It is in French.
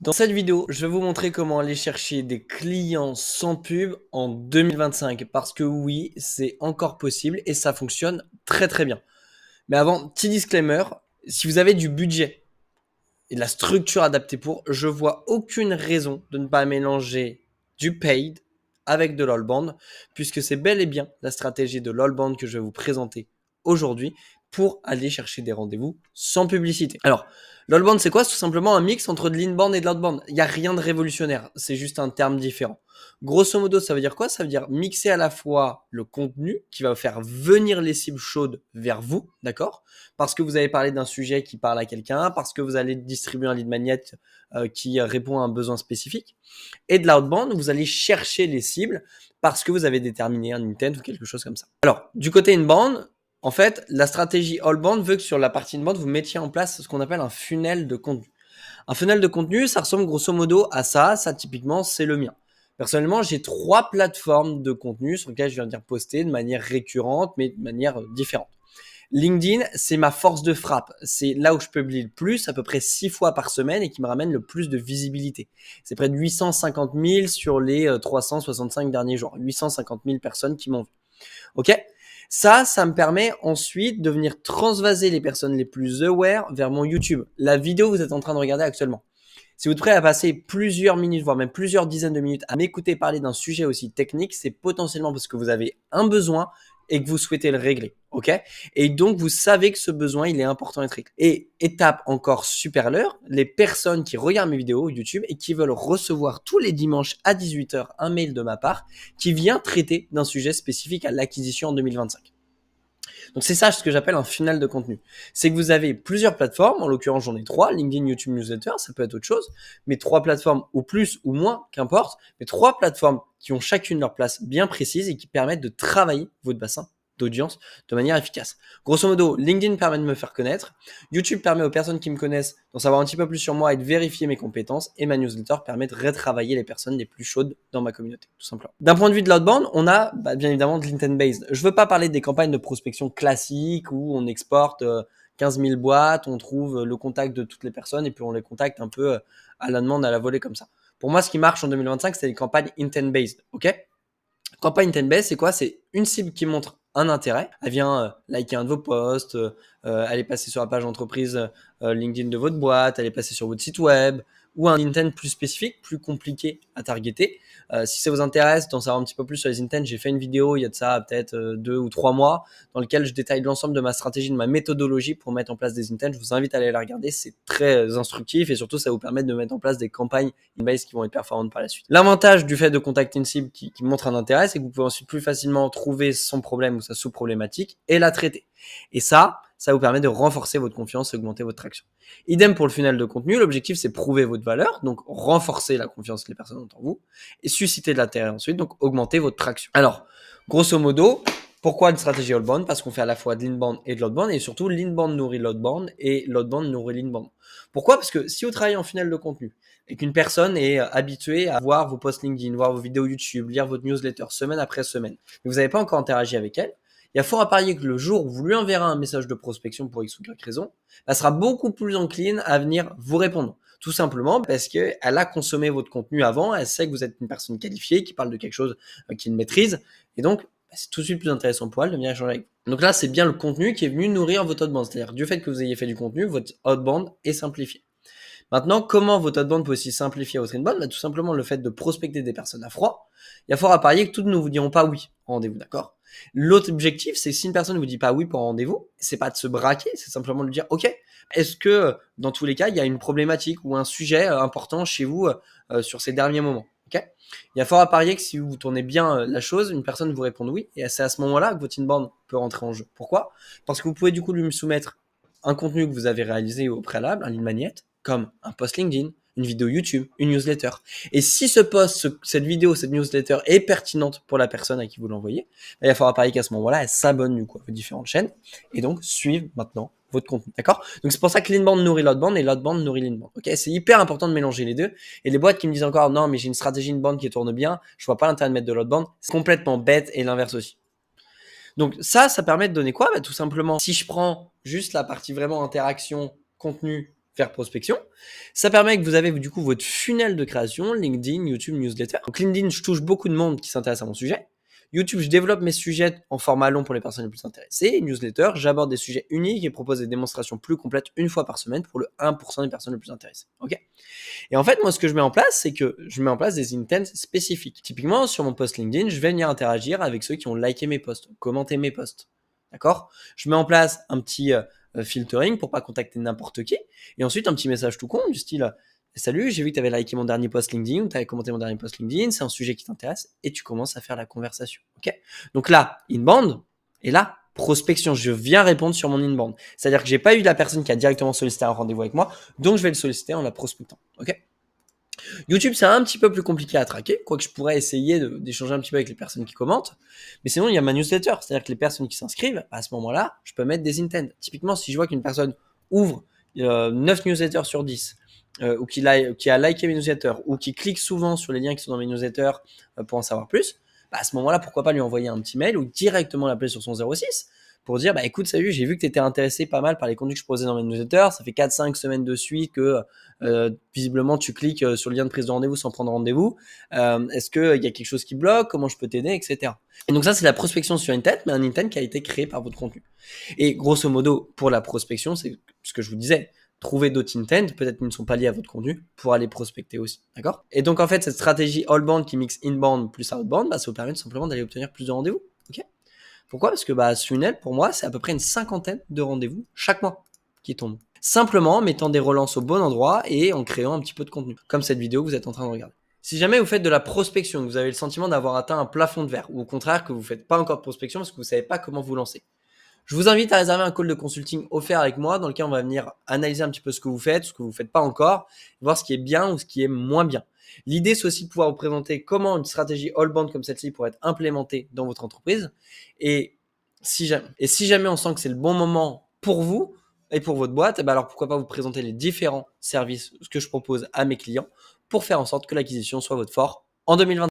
Dans cette vidéo, je vais vous montrer comment aller chercher des clients sans pub en 2025 parce que oui, c'est encore possible et ça fonctionne très très bien. Mais avant, petit disclaimer, si vous avez du budget et de la structure adaptée pour, je vois aucune raison de ne pas mélanger du paid avec de l'all-band puisque c'est bel et bien la stratégie de l'all-band que je vais vous présenter aujourd'hui pour aller chercher des rendez-vous sans publicité. Alors, l'all-band, c'est quoi? C'est tout simplement un mix entre de l'inbound et de l'outbound. Il n'y a rien de révolutionnaire, c'est juste un terme différent. Grosso modo, ça veut dire quoi? Ça veut dire mixer à la fois le contenu qui va faire venir les cibles chaudes vers vous, d'accord? Parce que vous avez parlé d'un sujet qui parle à quelqu'un, parce que vous allez distribuer un lead magnet qui répond à un besoin spécifique. Et de l'outbound, vous allez chercher les cibles parce que vous avez déterminé un intent ou quelque chose comme ça. Alors, du côté inbound, en fait, la stratégie all-band veut que sur la partie inbound, vous mettiez en place ce qu'on appelle un funnel de contenu. Un funnel de contenu, ça ressemble grosso modo à ça. Ça, typiquement, c'est le mien. Personnellement, j'ai 3 plateformes de contenu sur lesquelles je viens de dire poster de manière récurrente, mais de manière différente. LinkedIn, c'est ma force de frappe. C'est là où je publie le plus, à peu près 6 fois par semaine et qui me ramène le plus de visibilité. C'est près de 850 000 sur les 365 derniers jours. 850 000 personnes qui m'ont vu. Ok? Ça me permet ensuite de venir transvaser les personnes les plus aware vers mon YouTube. La vidéo que vous êtes en train de regarder actuellement. Si vous êtes prêt à passer plusieurs minutes, voire même plusieurs dizaines de minutes à m'écouter parler d'un sujet aussi technique, c'est potentiellement parce que vous avez un besoin et que vous souhaitez le régler. Ok? Et donc, vous savez que ce besoin, il est important d'être réglé. Et étape encore supérieure, les personnes qui regardent mes vidéos YouTube et qui veulent recevoir tous les dimanches à 18h un mail de ma part qui vient traiter d'un sujet spécifique à l'acquisition en 2025. Donc c'est ça ce que j'appelle un funnel de contenu. C'est que vous avez plusieurs plateformes, en l'occurrence j'en ai 3, LinkedIn, YouTube, Newsletter, ça peut être autre chose, mais 3 plateformes ou plus ou moins, qu'importe, mais 3 plateformes qui ont chacune leur place bien précise et qui permettent de travailler votre bassin d'audience de manière efficace. Grosso modo, LinkedIn permet de me faire connaître, YouTube permet aux personnes qui me connaissent d'en savoir un petit peu plus sur moi et de vérifier mes compétences, et ma newsletter permet de retravailler les personnes les plus chaudes dans ma communauté, tout simplement. D'un point de vue de l'outbound, on a bien évidemment de l'intent-based. Je veux pas parler des campagnes de prospection classiques où on exporte 15 000 boîtes, on trouve le contact de toutes les personnes et puis on les contacte un peu à la demande, à la volée comme ça. Pour moi, ce qui marche en 2025, c'est les campagnes intent-based, ok? Campagne intent-based, c'est quoi? C'est une cible qui montre un intérêt. Elle vient liker un de vos posts, elle est passée sur la page entreprise LinkedIn de votre boîte, elle est passée sur votre site web, ou un intent plus spécifique, plus compliqué à targeter. Si ça vous intéresse d'en savoir un petit peu plus sur les intents, j'ai fait une vidéo il y a de ça peut-être 2 ou 3 mois dans lequel je détaille l'ensemble de ma stratégie, de ma méthodologie pour mettre en place des intents. Je vous invite à aller la regarder, c'est très instructif et surtout ça vous permet de mettre en place des campagnes in-base qui vont être performantes par la suite. L'avantage du fait de contacter une cible qui montre un intérêt, c'est que vous pouvez ensuite plus facilement trouver son problème ou sa sous-problématique et la traiter. Et ça vous permet de renforcer votre confiance et augmenter votre traction. Idem pour le funnel de contenu, l'objectif c'est prouver votre valeur, donc renforcer la confiance que les personnes ont en vous, et susciter de l'intérêt ensuite, donc augmenter votre traction. Alors, grosso modo, pourquoi une stratégie outbound? Parce qu'on fait à la fois de l'inbound et de l'outbound, et surtout l'inbound nourrit l'outbound, et l'outbound nourrit l'inbound. Pourquoi? Parce que si vous travaillez en funnel de contenu, et qu'une personne est habituée à voir vos posts LinkedIn, voir vos vidéos YouTube, lire votre newsletter semaine après semaine, mais vous n'avez pas encore interagi avec elle, il y a fort à parier que le jour où vous lui enverrez un message de prospection pour X ou Y raison, elle sera beaucoup plus encline à venir vous répondre. Tout simplement parce qu'elle a consommé votre contenu avant, elle sait que vous êtes une personne qualifiée, qui parle de quelque chose qu'il maîtrise, et donc c'est tout de suite plus intéressant pour elle de venir échanger avec vous. Donc là, c'est bien le contenu qui est venu nourrir votre outbound, c'est-à-dire du fait que vous ayez fait du contenu, votre outbound est simplifié. Maintenant, comment votre outbound peut aussi simplifier votre inbound? Tout simplement le fait de prospecter des personnes à froid. Il y a fort à parier que toutes ne vous diront pas oui en rendez-vous, d'accord? L'autre objectif, c'est que si une personne ne vous dit pas oui pour un rendez-vous, c'est pas de se braquer, c'est simplement de lui dire ok, est-ce que dans tous les cas, il y a une problématique ou un sujet important chez vous sur ces derniers moments, ok? Il y a fort à parier que si vous tournez bien la chose, une personne vous répond oui, et c'est à ce moment-là que votre inbound peut rentrer en jeu. Pourquoi? Parce que vous pouvez du coup lui soumettre un contenu que vous avez réalisé au préalable, un lead magnet, comme un post LinkedIn, une vidéo YouTube, une newsletter. Et si ce post, cette vidéo, cette newsletter est pertinente pour la personne à qui vous l'envoyez, il va falloir parier qu'à ce moment-là, elle s'abonne du coup à vos différentes chaînes et donc suivre maintenant votre contenu. D'accord? Donc c'est pour ça que l'inbound nourrit l'outbound et l'outbound nourrit l'inbound. Ok? C'est hyper important de mélanger les deux. Et les boîtes qui me disent encore non, mais j'ai une stratégie inbound qui tourne bien, je vois pas l'intérêt de mettre de l'outbound, c'est complètement bête et l'inverse aussi. Donc ça permet de donner quoi? Tout simplement, si je prends juste la partie vraiment interaction, contenu faire prospection. Ça permet que vous avez du coup votre funnel de création, LinkedIn, YouTube, newsletter. Donc LinkedIn, je touche beaucoup de monde qui s'intéresse à mon sujet. YouTube, je développe mes sujets en format long pour les personnes les plus intéressées. Et newsletter, j'aborde des sujets uniques et propose des démonstrations plus complètes une fois par semaine pour le 1% des personnes les plus intéressées. Ok. Et en fait, moi, ce que je mets en place, c'est que je mets en place des intents spécifiques. Typiquement, sur mon post LinkedIn, je vais venir interagir avec ceux qui ont liké mes posts, commenté mes posts. D'accord. Je mets en place un petit filtering pour pas contacter n'importe qui. Et ensuite, un petit message tout con du style salut, j'ai vu que tu avais liké mon dernier post LinkedIn ou tu avais commenté mon dernier post LinkedIn, c'est un sujet qui t'intéresse et tu commences à faire la conversation. Ok. Donc là, inbound et là, prospection. Je viens répondre sur mon inbound. C'est-à-dire que j'ai pas eu la personne qui a directement sollicité un rendez-vous avec moi, donc je vais le solliciter en la prospectant. Ok. YouTube, c'est un petit peu plus compliqué à traquer, quoique je pourrais essayer d'échanger un petit peu avec les personnes qui commentent. Mais sinon, il y a ma newsletter, c'est-à-dire que les personnes qui s'inscrivent, à ce moment-là, je peux mettre des intents. Typiquement, si je vois qu'une personne ouvre 9 newsletters sur 10, ou qui a liké mes newsletters, ou qui clique souvent sur les liens qui sont dans mes newsletters pour en savoir plus, bah à ce moment-là, pourquoi pas lui envoyer un petit mail ou directement l'appeler sur son 06 pour dire bah écoute, salut, j'ai vu que tu étais intéressé pas mal par les contenus que je proposais dans mes newsletters, ça fait 4-5 semaines de suite que visiblement tu cliques sur le lien de prise de rendez-vous sans prendre rendez-vous. Est-ce qu'il y a quelque chose qui bloque? Comment je peux t'aider, etc. Et donc ça, c'est la prospection sur intent, mais un intent qui a été créé par votre contenu. Et grosso modo, pour la prospection, c'est ce que je vous disais. Trouver d'autres intents, peut-être qu'ils ne sont pas liés à votre contenu, pour aller prospecter aussi. D'accord? Et donc en fait, cette stratégie all-bound qui mixe inbound plus outbound, bah, ça vous permet simplement d'aller obtenir plus de rendez-vous. Ok? Pourquoi? Parce que bah, ce funnel, pour moi, c'est à peu près une cinquantaine de rendez-vous chaque mois qui tombent. Simplement en mettant des relances au bon endroit et en créant un petit peu de contenu, comme cette vidéo que vous êtes en train de regarder. Si jamais vous faites de la prospection, que vous avez le sentiment d'avoir atteint un plafond de verre, ou au contraire que vous ne faites pas encore de prospection parce que vous ne savez pas comment vous lancer, je vous invite à réserver un call de consulting offert avec moi dans lequel on va venir analyser un petit peu ce que vous faites, ce que vous ne faites pas encore, voir ce qui est bien ou ce qui est moins bien. L'idée, c'est aussi de pouvoir vous présenter comment une stratégie all-bound comme celle-ci pourrait être implémentée dans votre entreprise. Et si jamais on sent que c'est le bon moment pour vous et pour votre boîte, alors pourquoi pas vous présenter les différents services que je propose à mes clients pour faire en sorte que l'acquisition soit votre fort en 2020.